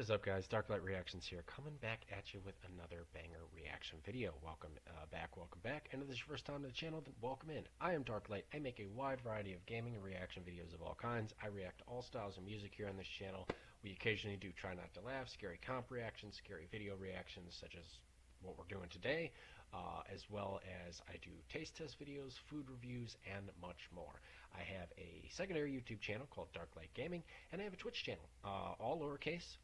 is up, guys? Darklite Reactions here, coming back at you with another banger reaction video. Welcome back. And if this is your first time to the channel, then welcome in. I am Darklite. I make a wide variety of gaming and reaction videos of all kinds. I react to all styles of music here on this channel. We occasionally do Try Not to Laugh, scary comp reactions, scary video reactions, such as what we're doing today, as well as I do taste test videos, food reviews, and much more. I have a secondary YouTube channel called Darklite Gaming, and I have a Twitch channel, all lowercase.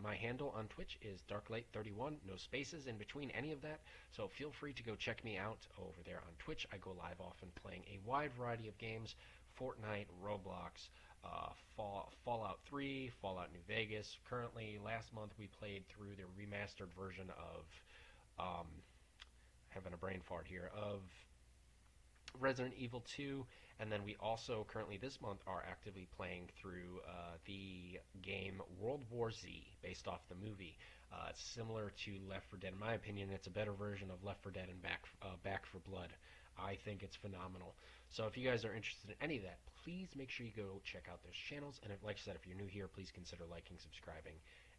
My handle on Twitch is Darklite31, no spaces in between any of that, so feel free to go check me out over there on Twitch. I go live often playing a wide variety of games: Fortnite, Roblox, Fallout 3, Fallout New Vegas. Currently, last month we played through the remastered version of, having a brain fart here, of Resident Evil 2, and then we also currently this month are actively playing through the game World War Z, based off the movie. It's similar to Left 4 Dead. In my opinion, it's a better version of Left 4 Dead and Back 4 Blood. I think it's phenomenal. So if you guys are interested in any of that, please make sure you go check out those channels. And if, like I said, if you're new here, please consider liking, subscribing,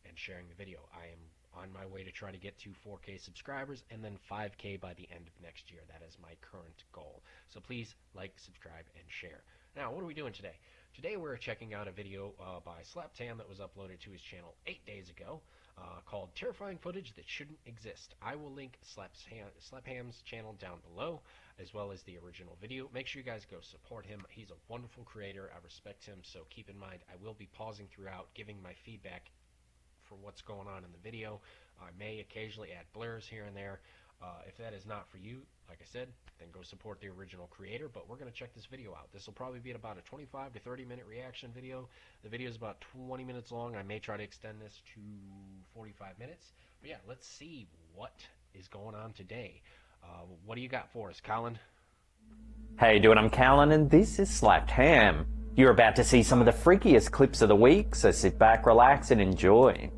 and sharing the video. I am on my way to try to get to 4K subscribers and then 5K by the end of next year. That is my current goal. So please like, subscribe, and share. Now, what are we doing today? Today we're checking out a video by Slaptam that was uploaded to his channel 8 days ago, called Terrifying Footage That Shouldn't Exist. I will link Slapham's channel down below, as well as the original video. Make sure you guys go support him. He's a wonderful creator. I respect him, so keep in mind I will be pausing throughout, giving my feedback for what's going on in the video. I may occasionally add blurs here and there. If that is not for you, like I said, then go support the original creator. But we're going to check this video out. This will probably be about a 25 to 30 minute reaction video. The video is about 20 minutes long. I may try to extend this to 45 minutes. But yeah, let's see what is going on today. What do you got for us, Colin? How you doing? I'm Callan, and this is Slapped Ham. You're about to see some of the freakiest clips of the week, so sit back, relax, and enjoy.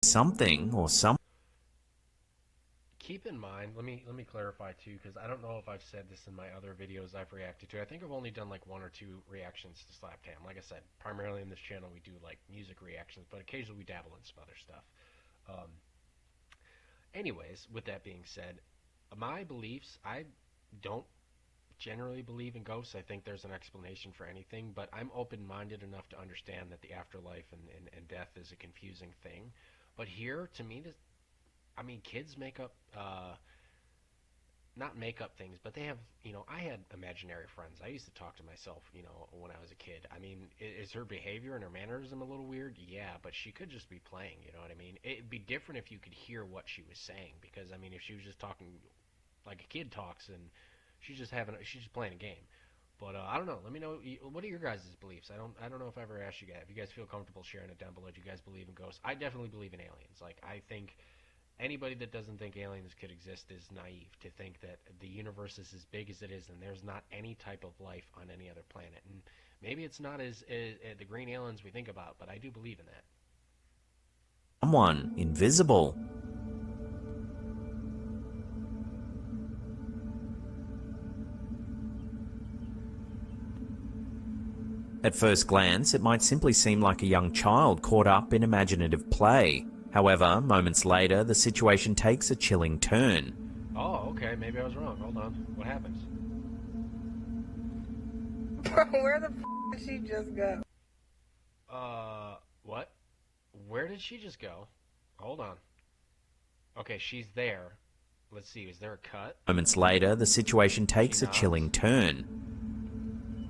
Something or some. Keep in mind, let me clarify too, because I don't know if I've said this in my other videos I've reacted to. I think I've only done like 1 or 2 reactions to Slaptam. Like I said, primarily in this channel we do like music reactions, but occasionally we dabble in some other stuff. Anyways, with that being said, my beliefs, I don't generally believe in ghosts. I think there's an explanation for anything, but I'm open-minded enough to understand that the afterlife and death is a confusing thing. But here, to me, this, I mean, kids make up, not make up things, but they have, you know, I had imaginary friends. I used to talk to myself, you know, when I was a kid. I mean, is her behavior and her mannerism a little weird? Yeah, but she could just be playing, you know what I mean? It'd be different if you could hear what she was saying, because, I mean, if she was just talking like a kid talks and she's just playing a game. But I don't know. Let me know, what are your guys' beliefs? I don't know if I ever asked you guys. If you guys feel comfortable sharing it down below, do you guys believe in ghosts? I definitely believe in aliens. Like, I think anybody that doesn't think aliens could exist is naive to think that the universe is as big as it is and there's not any type of life on any other planet. And maybe it's not as the green aliens we think about, but I do believe in that. Someone invisible. At first glance, it might simply seem like a young child caught up in imaginative play. However, moments later, the situation takes a chilling turn. Oh, okay, maybe I was wrong. Hold on. What happens? Bro, where the did she just go? What? Where did she just go? Hold on. Okay, she's there. Let's see, is there a cut? Moments later, the situation takes a chilling turn.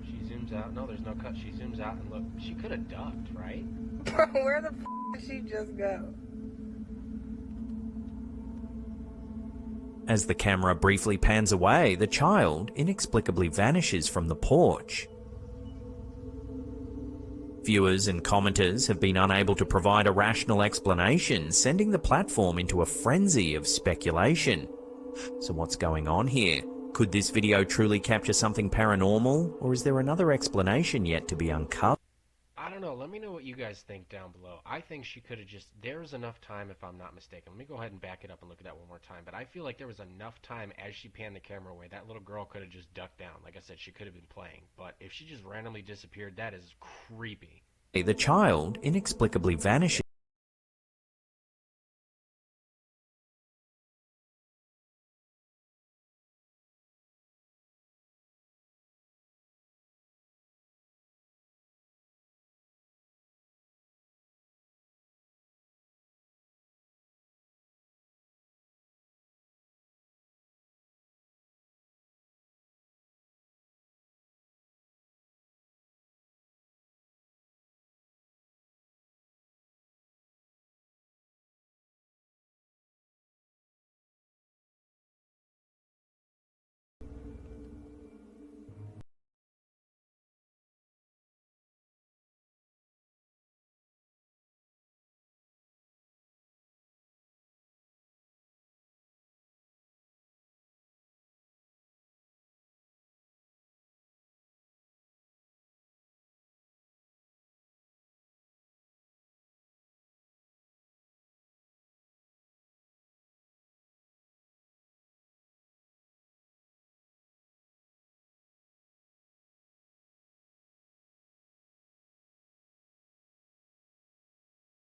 She zooms zooms out. No, there's no cut. She zooms out and look. She could have ducked, right? Bro, where the did she just go? As the camera briefly pans away, the child inexplicably vanishes from the porch. Viewers and commenters have been unable to provide a rational explanation, sending the platform into a frenzy of speculation. So what's going on here? Could this video truly capture something paranormal, or is there another explanation yet to be uncovered? I don't know. Let me know what you guys think down below. I think she could have just. There's enough time, if I'm not mistaken. Let me go ahead and back it up and look at that one more time. But I feel like there was enough time as she panned the camera away. That little girl could have just ducked down. Like I said, she could have been playing. But if she just randomly disappeared, that is creepy. The child inexplicably vanishes.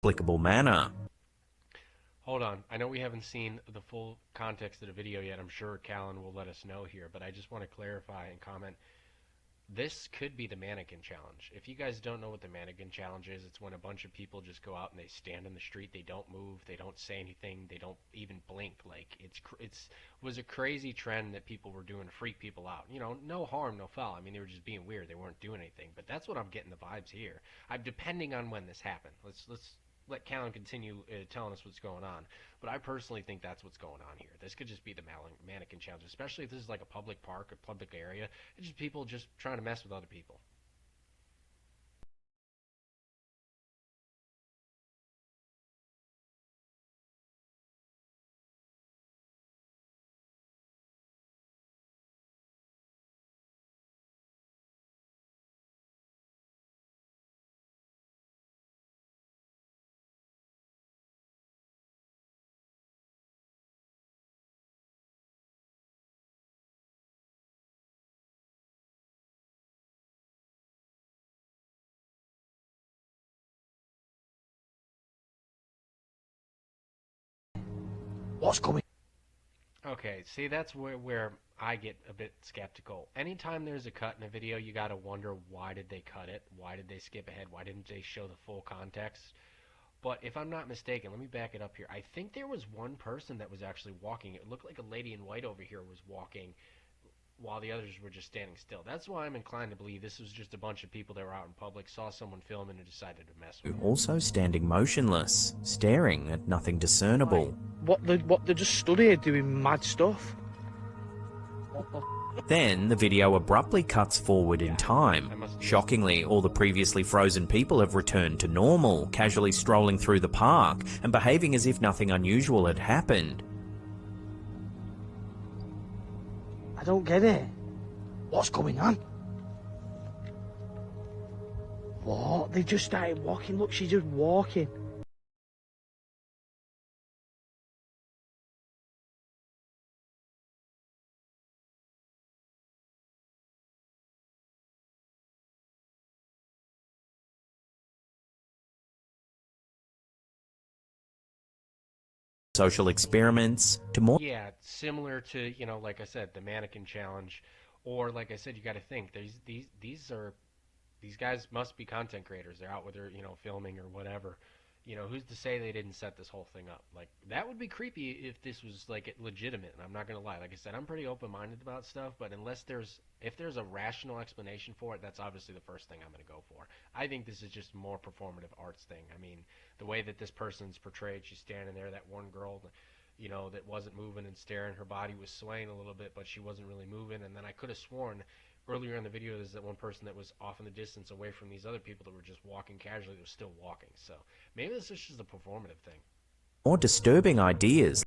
Explicable manner. Hold on. I know we haven't seen the full context of the video yet. I'm sure Callan will let us know here. But I just want to clarify and comment. This could be the mannequin challenge. If you guys don't know what the mannequin challenge is, it's when a bunch of people just go out and they stand in the street. They don't move. They don't say anything. They don't even blink. Like it's was a crazy trend that people were doing to freak people out. You know, no harm, no foul. I mean, they were just being weird. They weren't doing anything. But that's what I'm getting the vibes here. I'm depending on when this happened. Let's let Callan continue telling us what's going on. But I personally think that's what's going on here. This could just be the mannequin challenge, especially if this is like a public park or public area. It's just people just trying to mess with other people. What's coming? Okay, see, that's where I get a bit skeptical. Anytime there's a cut in a video, you gotta wonder why did they cut it? Why did they skip ahead? Why didn't they show the full context? But if I'm not mistaken, let me back it up here. I think there was one person that was actually walking. It looked like a lady in white over here was walking while the others were just standing still. That's why I'm inclined to believe this was just a bunch of people that were out in public, saw someone filming, and decided to mess with it. Also standing motionless, staring at nothing discernible. They just stood here doing mad stuff. Then the video abruptly cuts forward in time. Shockingly, all the previously frozen people have returned to normal, casually strolling through the park and behaving as if nothing unusual had happened. I don't get it. What's going on? What? They just started walking. Look, she's just walking. Social experiments to more. Yeah, similar to, like I said, the mannequin challenge, or like I said, you got to think these guys must be content creators. They're out with their filming or whatever, who's to say they didn't set this whole thing up? Like, that would be creepy if this was like legitimate. And I'm not gonna lie. Like I said, I'm pretty open-minded about stuff, but if there's a rational explanation for it, that's obviously the first thing I'm gonna go for. I think this is just more performative arts thing. I mean, the way that this person's portrayed, she's standing there, that one girl, that wasn't moving and staring, her body was swaying a little bit, but she wasn't really moving. And then I could have sworn earlier in the video there's that one person that was off in the distance away from these other people that were just walking casually that was still walking. So maybe this is just a performative thing. More disturbing ideas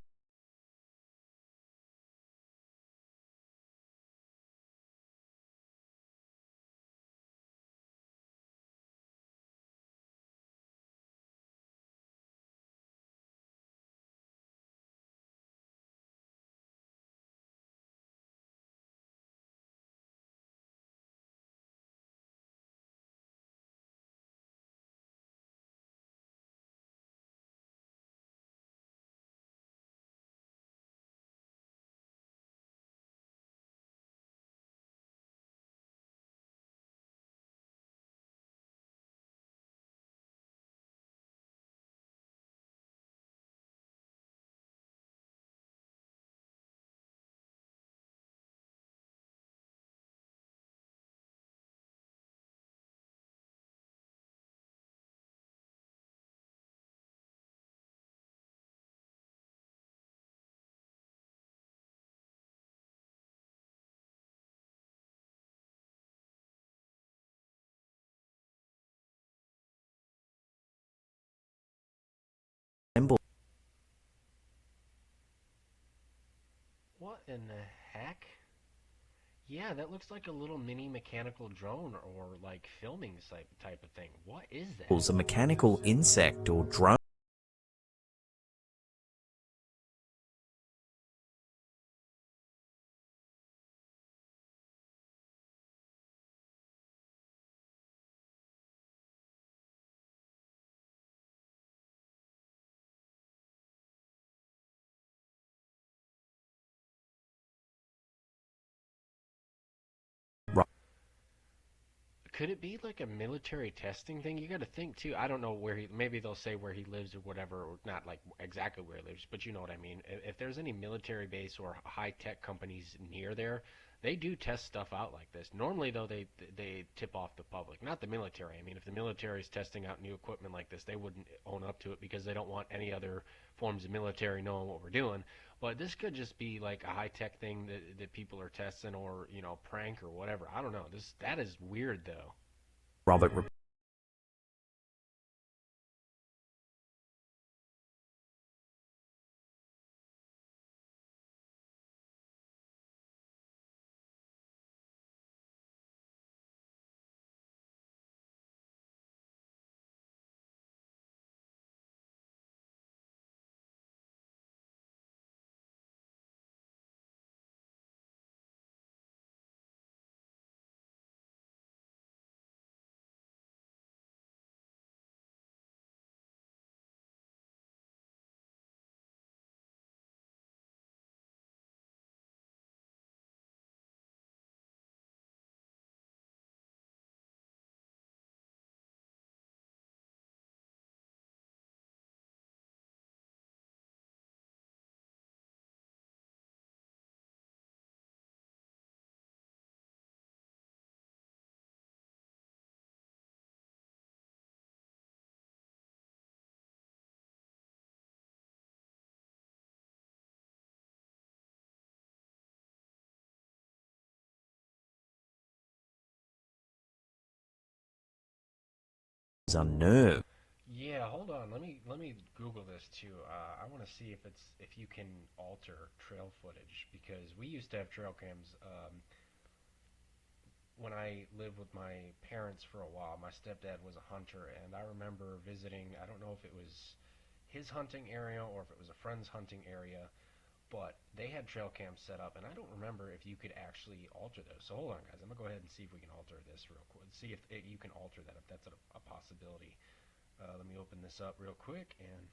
resemble What in the heck? Yeah, that looks like a little mini mechanical drone or like filming type of thing. What is that? a mechanical insect or drone. Could it be like a military testing thing? You got to think too. I don't know where he. Maybe they'll say where he lives or whatever, or not like exactly where he lives, but you know what I mean. If there's any military base or high tech companies near there, they do test stuff out like this. Normally, though, they tip off the public, not the military. I mean, if the military is testing out new equipment like this, they wouldn't own up to it because they don't want any other forms of military knowing what we're doing. But this could just be like a high tech thing that people are testing, or prank or whatever. I don't know. That is weird though. Robert was unnerved. Yeah, hold on. Let me Google this too. I want to see if you can alter trail footage because we used to have trail cams when I lived with my parents for a while. My stepdad was a hunter, and I remember visiting. I don't know if it was his hunting area or if it was a friend's hunting area, but they had trail cams set up, and I don't remember if you could actually alter those. So hold on, guys. I'm gonna go ahead and see if we can alter this real quick. See if you can alter that if that's a possibility. Let me open this up real quick and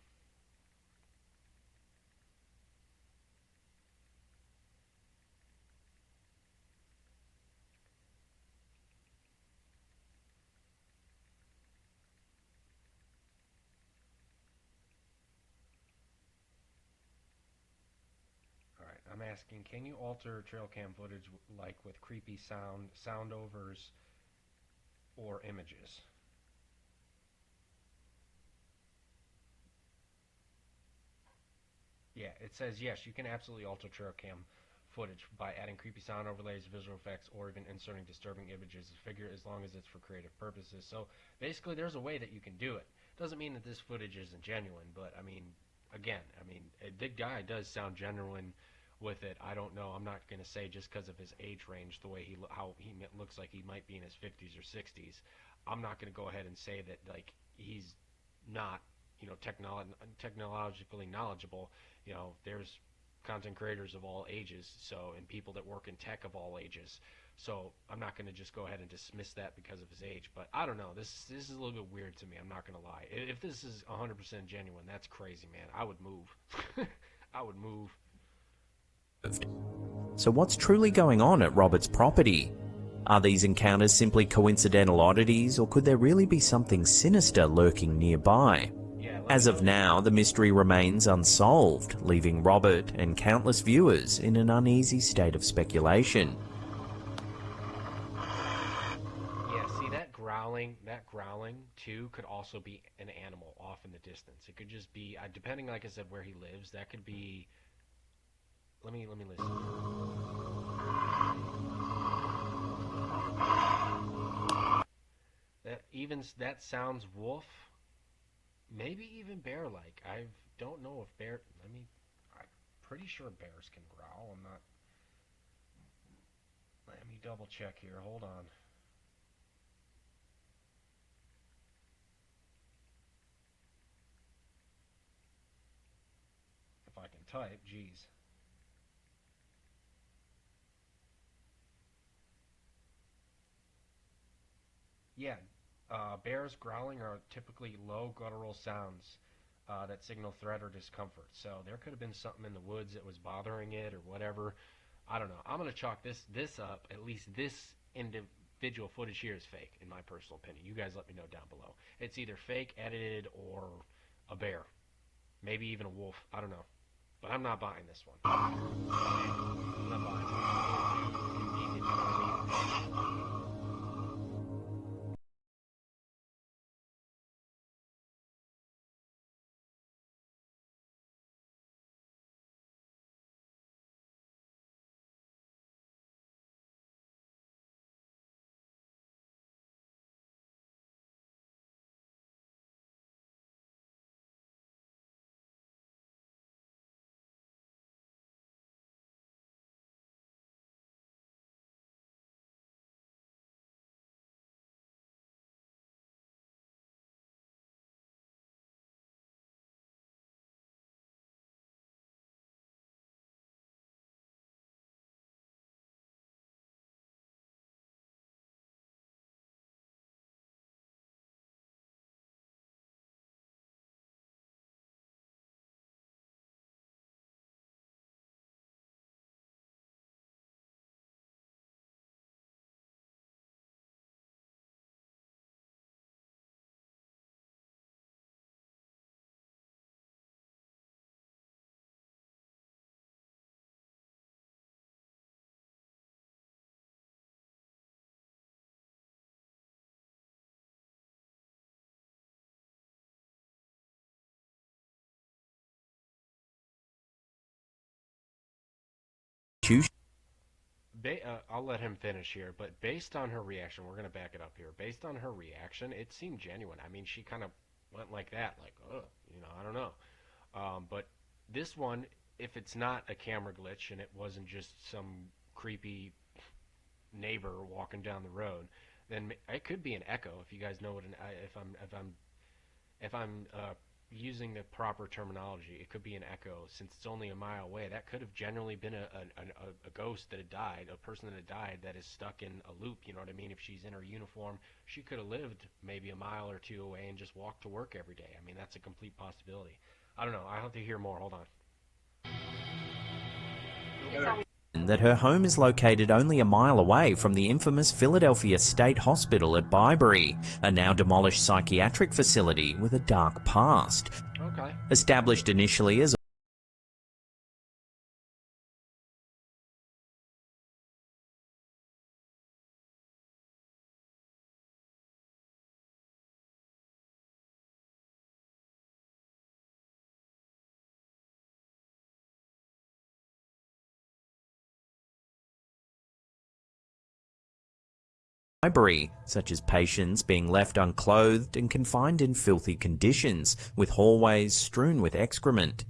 asking, can you alter trail cam footage like with creepy sound overs, or images? Yeah, it says yes, you can absolutely alter trail cam footage by adding creepy sound overlays, visual effects, or even inserting disturbing images. Figure as long as it's for creative purposes. So basically, there's a way that you can do it. Doesn't mean that this footage isn't genuine, but I mean, again, the guy does sound genuine with it. I don't know. I'm not gonna say just because of his age range, the way how he looks like he might be in his 50s or 60s. I'm not gonna go ahead and say that like he's not, technologically knowledgeable. There's content creators of all ages, so, and people that work in tech of all ages. So I'm not going to just go ahead and dismiss that because of his age. But I don't know. This is a little bit weird to me. I'm not going to lie. If this is 100% genuine, that's crazy, man. I would move. I would move. So what's truly going on at Robert's property? Are these encounters simply coincidental oddities, or could there really be something sinister lurking nearby? As of now, the mystery remains unsolved, leaving Robert and countless viewers in an uneasy state of speculation. Yeah, see that growling too could also be an animal off in the distance. It could just be, depending, like I said, where he lives. That could be. Let me listen. That sounds wolf. Maybe even bear-like. I don't know if bear. I'm pretty sure bears can growl. I'm not. Let me double check here. Hold on. If I can type, geez. Yeah, bears growling are typically low guttural sounds that signal threat or discomfort. So there could have been something in the woods that was bothering it or whatever. I don't know. I'm gonna chalk this up. At least this individual footage here is fake, in my personal opinion. You guys let me know down below. It's either fake, edited, or a bear. Maybe even a wolf. I don't know. But I'm not buying this one. I'm not buying it. It's too convenient, you know what I mean? I'll let him finish here, but based on her reaction, we're going to back it up here. Based on her reaction, it seemed genuine. I mean, she kind of went like that, like, oh, I don't know. But this one, if it's not a camera glitch and it wasn't just some creepy neighbor walking down the road, then it could be an echo. If you guys know what if I'm using the proper terminology, it could be an echo. Since it's only a mile away, that could have generally been a ghost that had died, a person that had died that is stuck in a loop. You know what I mean? If she's in her uniform, she could have lived maybe a mile or two away and just walked to work every day. I mean, that's a complete possibility. I don't know. I have to hear more. Hold on. That her home is located only a mile away from the infamous Philadelphia State Hospital at Byberry, a now demolished psychiatric facility with a dark past. Okay. Established initially as library, such as patients being left unclothed and confined in filthy conditions, with hallways strewn with excrement.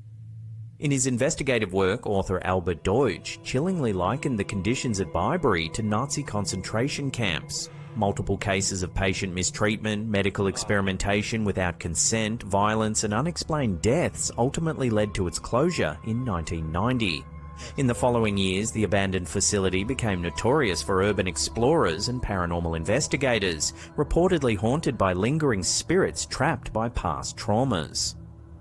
In his investigative work, author Albert Deutsch chillingly likened the conditions at Byberry to Nazi concentration camps. Multiple cases of patient mistreatment, medical experimentation without consent, violence, and unexplained deaths ultimately led to its closure in 1990. In the following years, the abandoned facility became notorious for urban explorers and paranormal investigators, reportedly haunted by lingering spirits trapped by past traumas.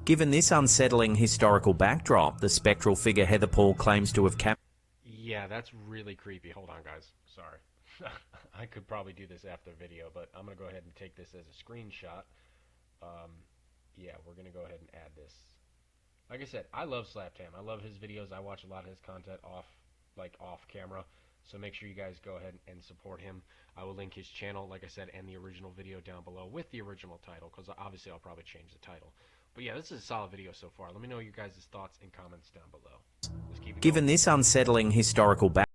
Given this unsettling historical backdrop, the spectral figure Heather Paul claims to have Yeah, that's really creepy. Hold on, guys. Sorry. I could probably do this after the video, but I'm going to go ahead and take this as a screenshot. Yeah, we're going to go ahead and add this. Like I said, I love Slaptam. I love his videos. I watch a lot of his content off camera. So make sure you guys go ahead and support him. I will link his channel, like I said, and the original video down below with the original title, because obviously I'll probably change the title. But yeah, this is a solid video so far. Let me know your guys' thoughts and comments down below. Let's keep it Given going. this unsettling historical backdrop,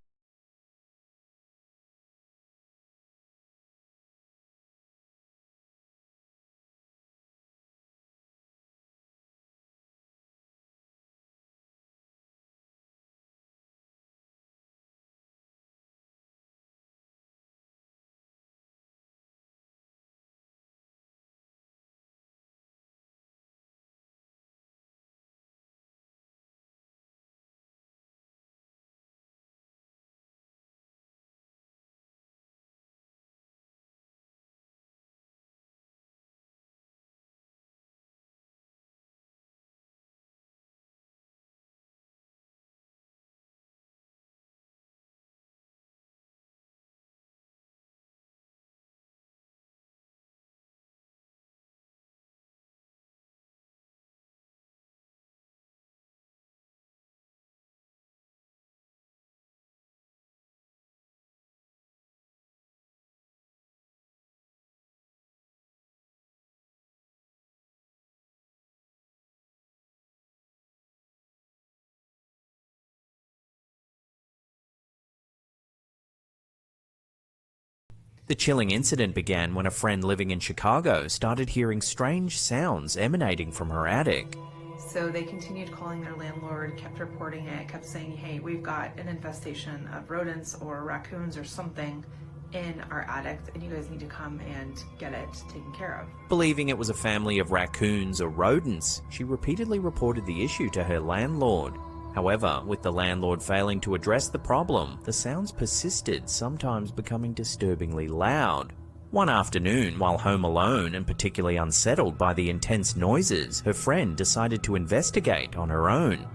the chilling incident began when a friend living in Chicago started hearing strange sounds emanating from her attic. So they continued calling their landlord, kept reporting it, kept saying, hey, we've got an infestation of rodents or raccoons or something in our attic, and you guys need to come and get it taken care of. Believing it was a family of raccoons or rodents, she repeatedly reported the issue to her landlord. However, with the landlord failing to address the problem, the sounds persisted, sometimes becoming disturbingly loud. One afternoon, while home alone and particularly unsettled by the intense noises, her friend decided to investigate on her own.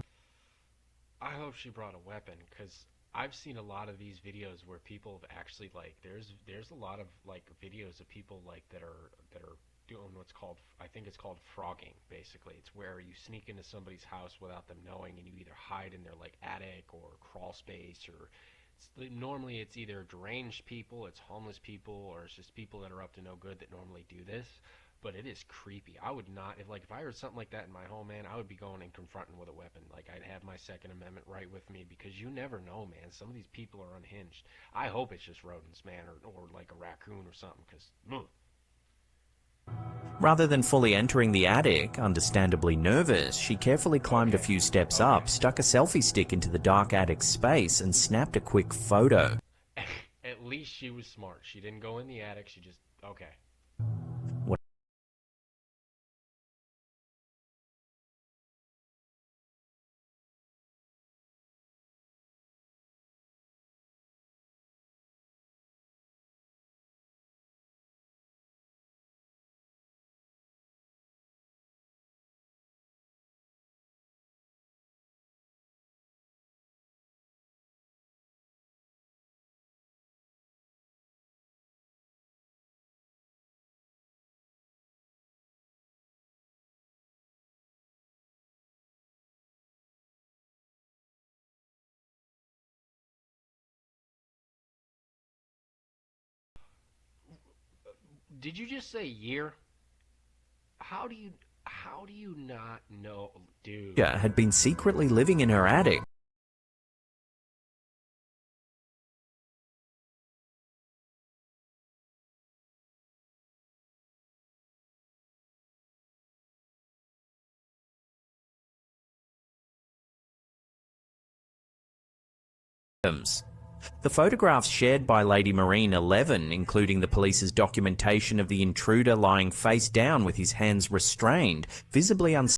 I hope she brought a weapon, because I've seen a lot of these videos where people have actually, like, there's a lot of like videos of people like that are doing what's called, I think it's called frogging. Basically, it's where you sneak into somebody's house without them knowing, and you either hide in their like attic or crawl space, or normally it's either deranged people, it's homeless people, or it's just people that are up to no good that normally do this. But it is creepy. I would not, if I heard something like that in my home, man, I would be going and confronting with a weapon. Like, I'd have my Second Amendment right with me, because you never know, man. Some of these people are unhinged. I hope it's just rodents, man, or like a raccoon or something, because Rather than fully entering the attic, understandably nervous, she carefully climbed a few steps up, stuck a selfie stick into the dark attic space, and snapped a quick photo. At least she was smart. She didn't go in the attic. She just, okay. Did you just say year? How do you not know, dude? Had been secretly living in her attic. The photographs shared by Lady Marine 11, including the police's documentation of the intruder lying face down with his hands restrained, visibly unsafe.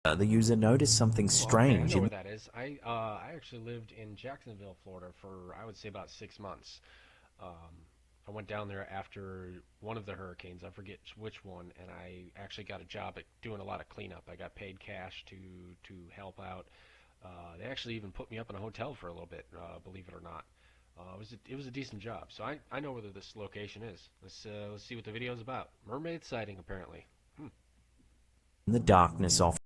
The user noticed something strange I know in where that is. I actually lived in Jacksonville, Florida for I would say about 6 months. Um, I went down there after one of the hurricanes. I forget which one, and I actually got a job at doing a lot of cleanup. I got paid cash to help out. They actually even put me up in a hotel for a little bit, believe it or not. It was a decent job. So I know where this location is. Let's see what the video is about. Mermaid sighting apparently. the darkness off.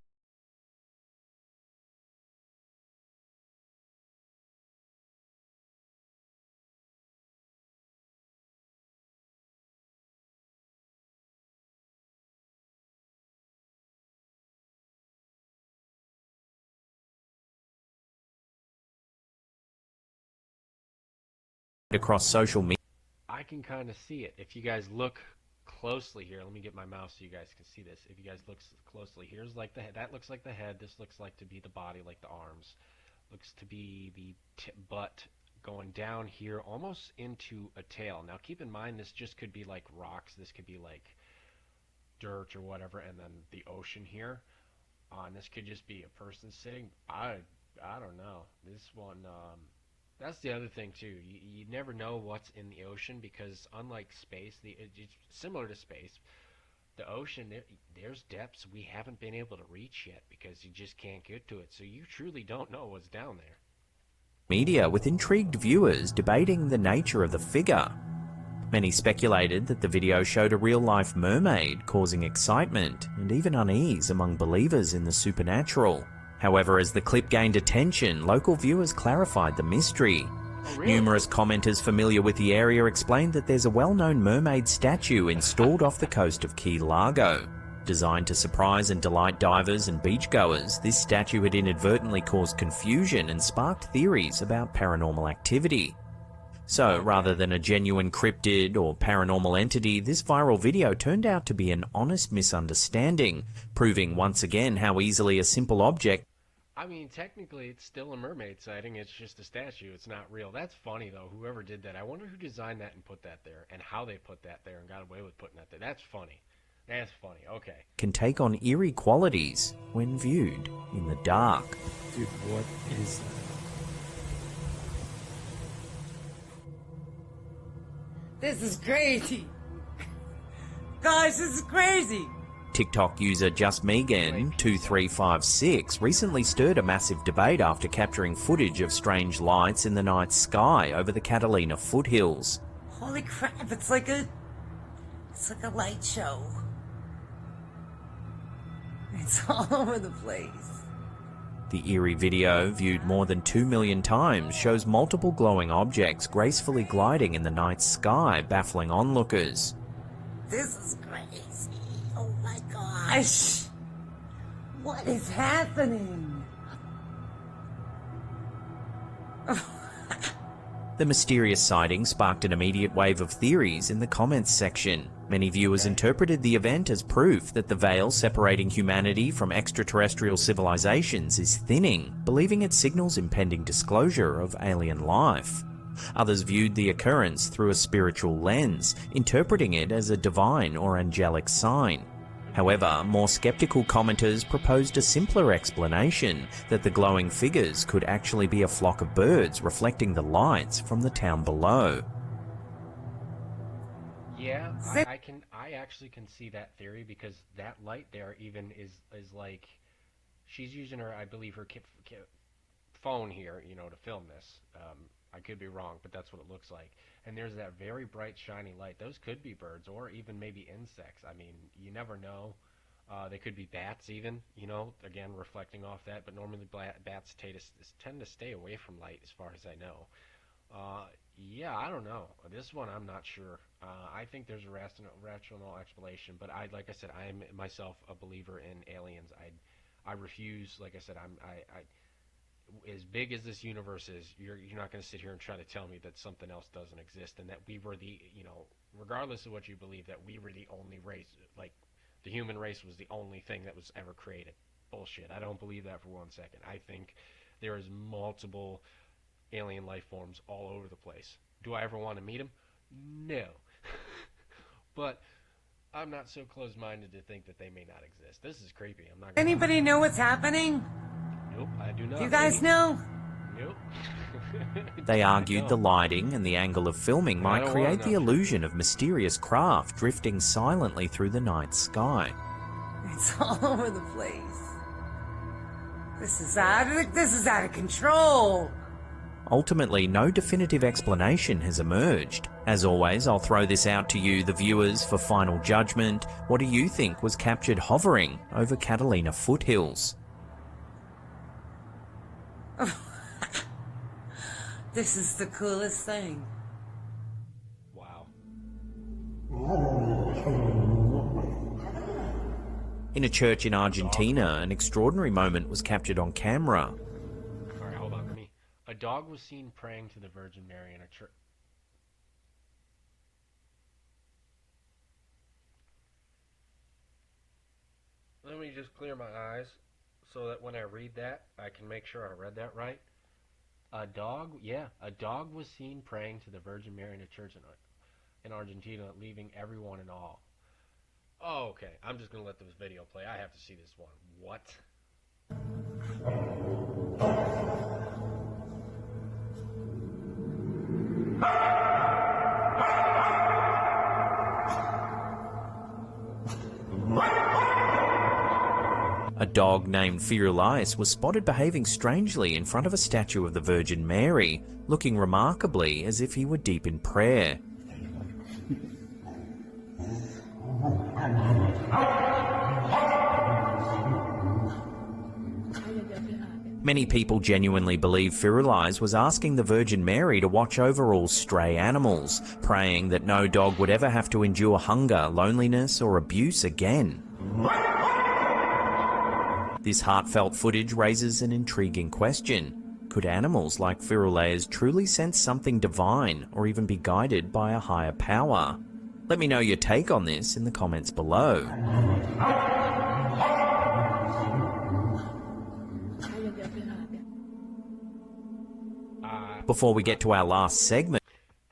Across social media. I can kind of see it. If you guys look closely here, let me get my mouse so you guys can see this. If you guys look closely, here's like the head. That looks like the head. This looks like to be the body, like the arms. Looks to be the butt going down here, almost into a tail. Now, keep in mind, this just could be like rocks. This could be like dirt or whatever, and then the ocean here. And this could just be a person sitting. I don't know. This one. That's the other thing too. You never know what's in the ocean because unlike space, it's similar to space. The ocean, there's depths we haven't been able to reach yet because you just can't get to it. So you truly don't know what's down there. Media, with intrigued viewers debating the nature of the figure. Many speculated that the video showed a real-life mermaid, causing excitement and even unease among believers in the supernatural. However, as the clip gained attention, local viewers clarified the mystery. Oh, really? Numerous commenters familiar with the area explained that there's a well-known mermaid statue installed off the coast of Key Largo. Designed to surprise and delight divers and beachgoers, this statue had inadvertently caused confusion and sparked theories about paranormal activity. So, rather than a genuine cryptid or paranormal entity, this viral video turned out to be an honest misunderstanding, proving once again how easily a simple object. I mean, technically, it's still a mermaid sighting. It's just a statue. It's not real. That's funny, though. Whoever did that, I wonder who designed that and put that there, and how they put that there and got away with putting that there. That's funny. That's funny. Okay. Can take on eerie qualities when viewed in the dark. Dude, what is that? This is crazy. Guys, this is crazy. TikTok user JustMegan2356 recently stirred a massive debate after capturing footage of strange lights in the night sky over the Catalina foothills. Holy crap, it's like a light show. It's all over the place. The eerie video, viewed more than 2 million times, shows multiple glowing objects gracefully gliding in the night sky, baffling onlookers. This is crazy. Oh my gosh. What is happening? The mysterious sighting sparked an immediate wave of theories in the comments section. Many viewers interpreted the event as proof that the veil separating humanity from extraterrestrial civilizations is thinning, believing it signals impending disclosure of alien life. Others viewed the occurrence through a spiritual lens, interpreting it as a divine or angelic sign. However, more skeptical commenters proposed a simpler explanation, that the glowing figures could actually be a flock of birds reflecting the lights from the town below. Yeah, I actually can see that theory because that light there even is like she's using her, I believe, her phone here, to film this. I could be wrong, but that's what it looks like. And there's that very bright, shiny light. Those could be birds or even maybe insects. I mean, you never know. They could be bats even, you know, again, reflecting off that. But normally bats tend to stay away from light as far as I know. Yeah, I don't know. This one, I'm not sure. I think there's a rational explanation, but like I said, I am myself a believer in aliens. I refuse. Like I said, as big as this universe is, you're not going to sit here and try to tell me that something else doesn't exist, and that we were regardless of what you believe, that we were the only race, like the human race was the only thing that was ever created. Bullshit. I don't believe that for 1 second. I think there is multiple alien life forms all over the place. Do I ever want to meet them? No. But I'm not so closed-minded to think that they may not exist. This is creepy. I'm not gonna Anybody know what's happening? Nope, I do not. Do you guys lady. know? Nope. They argued the lighting and the angle of filming might create the illusion of mysterious craft drifting silently through the night sky. It's all over the place. This is out of control. Ultimately, no definitive explanation has emerged. As always, I'll throw this out to you, the viewers, for final judgment. What do you think was captured hovering over Catalina foothills? This is the coolest thing. Wow. In a church in Argentina, an extraordinary moment was captured on camera. Alright, hold on. A dog was seen praying to the Virgin Mary in a church. Let me just clear my eyes so that when I read that, I can make sure I read that right. A dog was seen praying to the Virgin Mary in a church in Argentina, leaving everyone in awe. Oh, okay. I'm just going to let this video play. I have to see this one. What? A dog named Firulais was spotted behaving strangely in front of a statue of the Virgin Mary, looking remarkably as if he were deep in prayer. Many people genuinely believe Firulais was asking the Virgin Mary to watch over all stray animals, praying that no dog would ever have to endure hunger, loneliness, or abuse again. This heartfelt footage raises an intriguing question. Could animals like Firulais truly sense something divine, or even be guided by a higher power? Let me know your take on this in the comments below. Before we get to our last segment,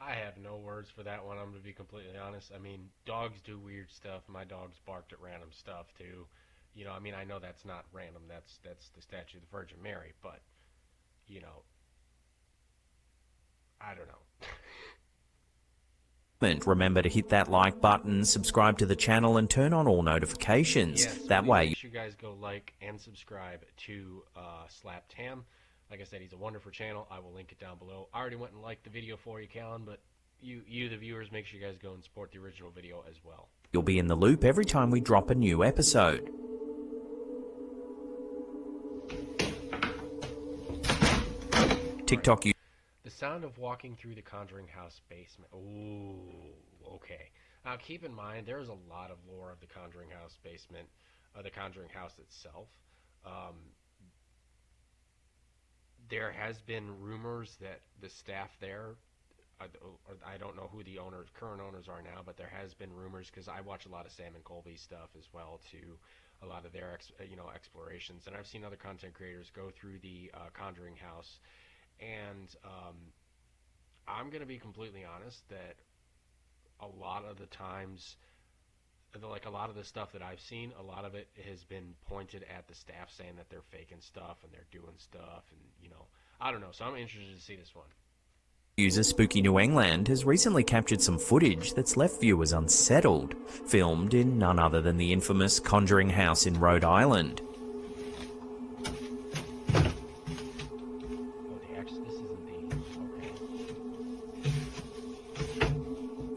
I have no words for that one, I'm going to be completely honest. I mean, dogs do weird stuff. My dogs barked at random stuff, too. You know, I mean, I know that's not random. That's the statue of the Virgin Mary, but, you know, I don't know. remember to hit that like button, subscribe to the channel, and turn on all notifications. Yes, that way, make sure you guys go like and subscribe to Slap Tam. Like I said, he's a wonderful channel. I will link it down below. I already went and liked the video for you, Callan, but you, the viewers, make sure you guys go and support the original video as well. You'll be in the loop every time we drop a new episode. TikTok. The sound of walking through the Conjuring House basement. Ooh, okay. Now keep in mind, there's a lot of lore of the Conjuring House basement, the Conjuring House itself. There has been rumors that the staff there, I don't know who the current owners are now, but there has been rumors, because I watch a lot of Sam and Colby stuff as well, too, a lot of their explorations, and I've seen other content creators go through the Conjuring House, and I'm going to be completely honest that a lot of the times, like a lot of the stuff that I've seen, a lot of it has been pointed at the staff, saying that they're faking stuff and they're doing stuff, and I don't know. So I'm interested to see this one. User Spooky New England has recently captured some footage that's left viewers unsettled, filmed in none other than the infamous Conjuring House in Rhode Island. Oh, this isn't the. Okay.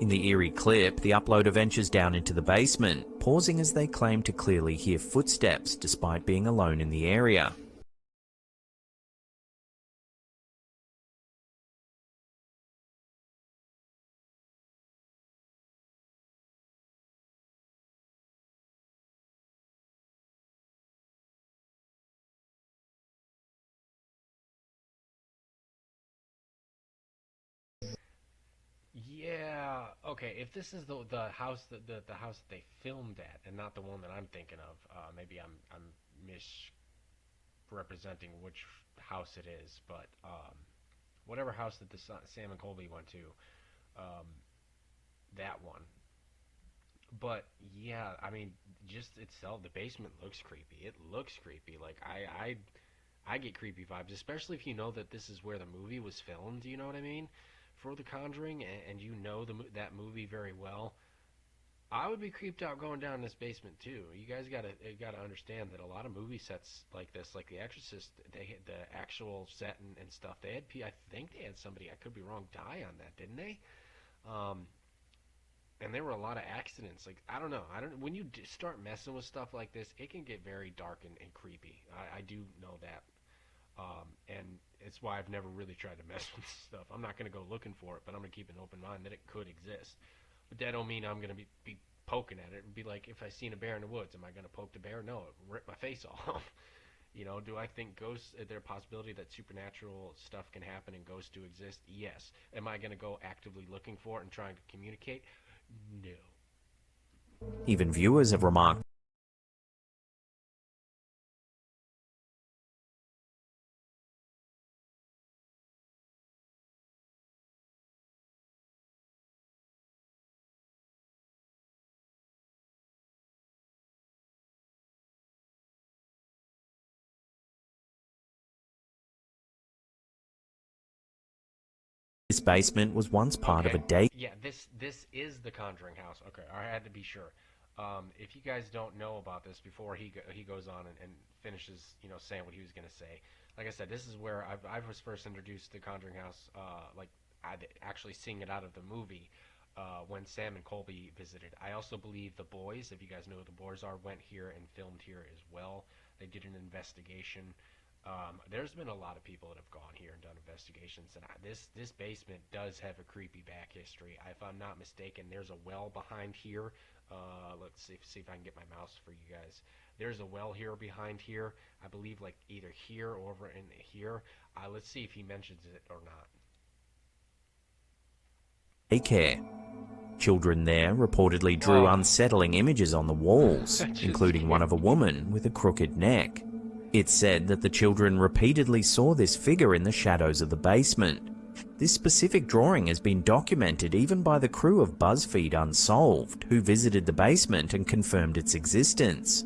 In the eerie clip, the uploader ventures down into the basement, pausing as they claim to clearly hear footsteps despite being alone in the area. Yeah. Okay. If this is the house the house that they filmed at, and not the one that I'm thinking of, maybe I'm misrepresenting which house it is. But whatever house that Sam and Colby went to, um, that one. But yeah, I mean, just itself, the basement looks creepy. It looks creepy. Like I get creepy vibes, especially if you know that this is where the movie was filmed. You know what I mean? For The Conjuring, and you know that movie very well. I would be creeped out going down this basement too. You guys gotta understand that a lot of movie sets like this, like The Exorcist, they had the actual set and stuff. They had, I think they had somebody, I could be wrong, die on that, didn't they? Um, and there were a lot of accidents. Like I don't know, I don't. When you start messing with stuff like this, it can get very dark and creepy. I do know that. And it's why I've never really tried to mess with stuff. I'm not going to go looking for it, but I'm going to keep an open mind that it could exist. But that don't mean I'm going to be poking at it and be like, if I seen a bear in the woods, am I going to poke the bear? No, it rip my face off. You know, do I think ghosts? Is there a possibility that supernatural stuff can happen and ghosts do exist? Yes. Am I going to go actively looking for it and trying to communicate? No. Even viewers have remarked this basement was once part of a Okay. day. Yeah, this is the Conjuring house. Okay, I had to be sure. If you guys don't know about this, before he goes on and finishes, saying what he was gonna say. Like I said, this is where I was first introduced to the Conjuring house. Like I'd actually seeing it out of the movie. When Sam and Colby visited. I also believe the boys, if you guys know who the boys are, went here and filmed here as well. They did an investigation. There's been a lot of people that have gone here and done investigations, and this basement does have a creepy back history. If I'm not mistaken, there's a well behind here. Let's see if I can get my mouse for you guys. There's a well here behind here. I believe like either here or over in here. Let's see if he mentions it or not. Daycare. Children there reportedly drew Oh, unsettling images on the walls, I just including one can't. of a woman with a crooked neck. It's said that the children repeatedly saw this figure in the shadows of the basement. This specific drawing has been documented even by the crew of BuzzFeed Unsolved, who visited the basement and confirmed its existence.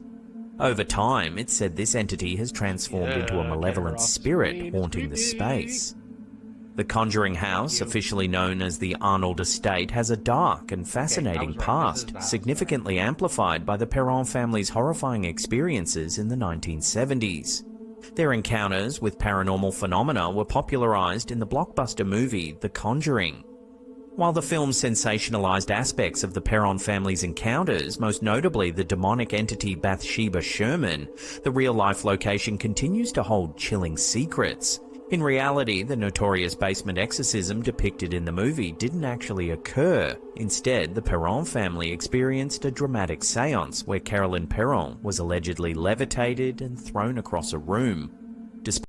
Over time, it's said this entity has transformed into a Get her malevolent off the spirit screen. It's haunting the creepy. space. The Conjuring Thank House, you. officially known as the Arnold Estate, has a dark and Okay, I fascinating was right. This is past, the house. significantly amplified by the Perron family's horrifying experiences in the 1970s. Their encounters with paranormal phenomena were popularized in the blockbuster movie The Conjuring. While the film sensationalized aspects of the Perron family's encounters, most notably the demonic entity Bathsheba Sherman, the real-life location continues to hold chilling secrets. In reality, the notorious basement exorcism depicted in the movie didn't actually occur. Instead, the Perron family experienced a dramatic seance where Carolyn Perron was allegedly levitated and thrown across a room. Despite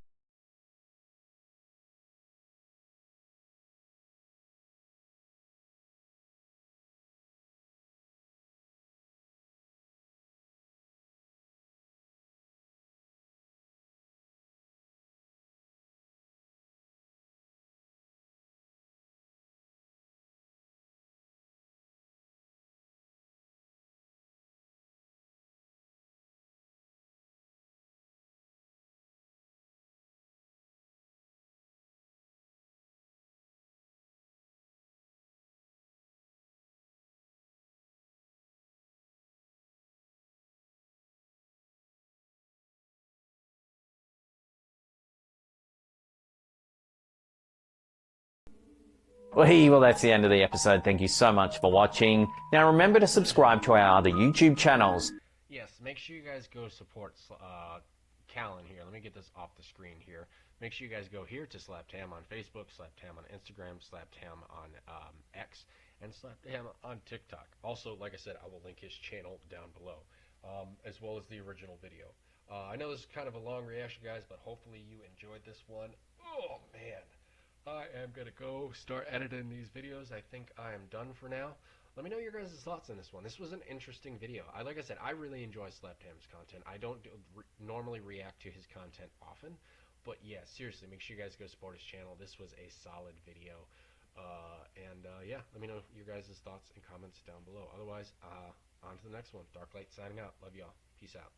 Well, that's the end of the episode. Thank you so much for watching. Now remember to subscribe to our other YouTube channels. Yes, make sure you guys go support Callan here. Let me get this off the screen here. Make sure you guys go here to Slaptam on Facebook, Slaptam on Instagram, Slaptam on X, and Slaptam on TikTok. Also, like I said, I will link his channel down below, as well as the original video. I know this is kind of a long reaction, guys, but hopefully you enjoyed this one. Oh, man. I am going to go start editing these videos. I think I am done for now. Let me know your guys' thoughts on this one. This was an interesting video. Like I said, I really enjoy Slaptam's content. I don't normally react to his content often, but yeah, seriously, make sure you guys go support his channel. This was a solid video. Yeah, let me know your guys' thoughts and comments down below. Otherwise, on to the next one. Darklite signing out. Love y'all. Peace out.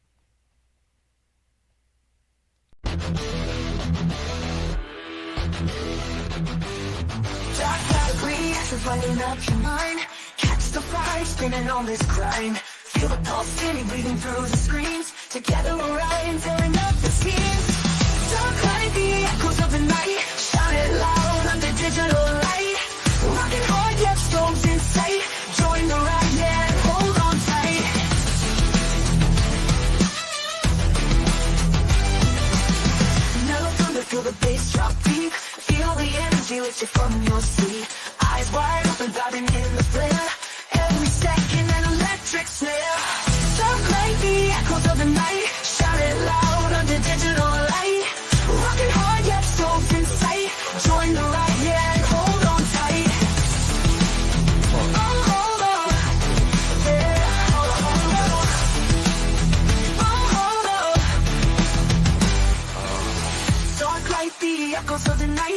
Dark cloud breeze, lighting up your mind. Catch the fire, spinning on this grind. Feel the pulse in breathing through the screens. Together we're riding, tearing up the schemes. Dark light, the echoes of the night. Shout it loud under digital light. Rocking hard, yet storms in sight. Join the ride, yeah, hold on tight. Mellow thunder, feel the bass drop deep. Feel the energy lift you from the